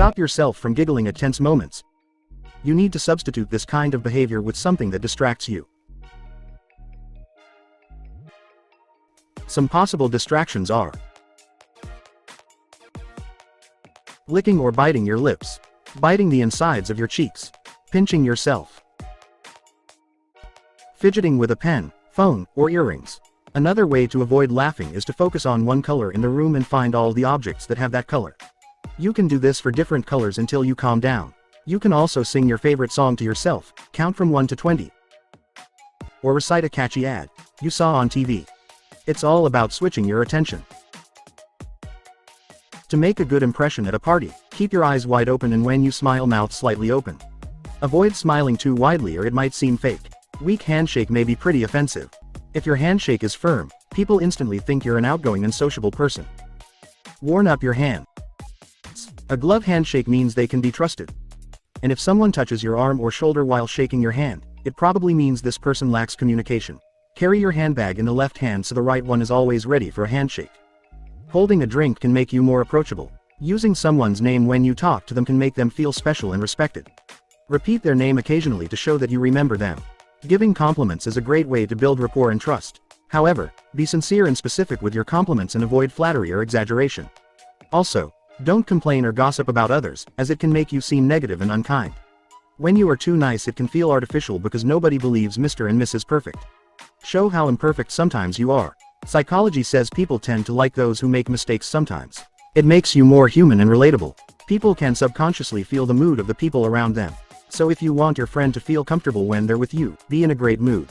Stop yourself from giggling at tense moments. You need to substitute this kind of behavior with something that distracts you. Some possible distractions are licking or biting your lips, biting the insides of your cheeks, pinching yourself, fidgeting with a pen, phone, or earrings. Another way to avoid laughing is to focus on one color in the room and find all the objects that have that color. You can do this for different colors until you calm down. You can also sing your favorite song to yourself, count from 1 to 20, or recite a catchy ad you saw on TV. It's all about switching your attention. To make a good impression at a party, keep your eyes wide open and when you smile, mouth slightly open. Avoid smiling too widely or it might seem fake. Weak handshake may be pretty offensive. If your handshake is firm, people instantly think you're an outgoing and sociable person. Warm up your hand. A glove handshake means they can be trusted. And if someone touches your arm or shoulder while shaking your hand, it probably means this person lacks communication. Carry your handbag in the left hand so the right one is always ready for a handshake. Holding a drink can make you more approachable. Using someone's name when you talk to them can make them feel special and respected. Repeat their name occasionally to show that you remember them. Giving compliments is a great way to build rapport and trust. However, be sincere and specific with your compliments and avoid flattery or exaggeration. Also, don't complain or gossip about others, as it can make you seem negative and unkind. When you are too nice, it can feel artificial because nobody believes Mr. and Mrs. Perfect. Show how imperfect sometimes you are. Psychology says people tend to like those who make mistakes sometimes. It makes you more human and relatable. People can subconsciously feel the mood of the people around them. So if you want your friend to feel comfortable when they're with you, be in a great mood.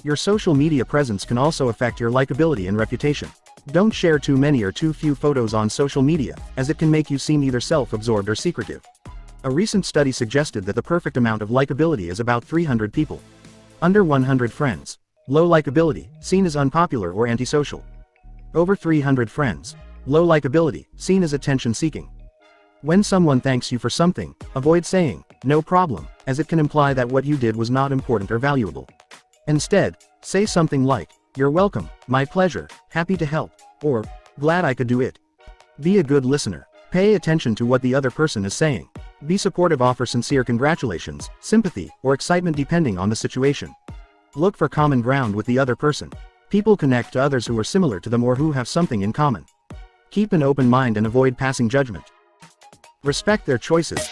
Your social media presence can also affect your likability and reputation. Don't share too many or too few photos on social media, as it can make you seem either self-absorbed or secretive. A recent study suggested that the perfect amount of likability is about 300 people. Under 100 friends. Low likability, seen as unpopular or antisocial. Over 300 friends. Low likability, seen as attention-seeking. When someone thanks you for something, avoid saying, "No problem," as it can imply that what you did was not important or valuable. Instead, say something like, "You're welcome, my pleasure, happy to help," or, "Glad I could do it." Be a good listener. Pay attention to what the other person is saying. Be supportive, offer sincere congratulations, sympathy, or excitement depending on the situation. Look for common ground with the other person. People connect to others who are similar to them or who have something in common. Keep an open mind and avoid passing judgment. Respect their choices.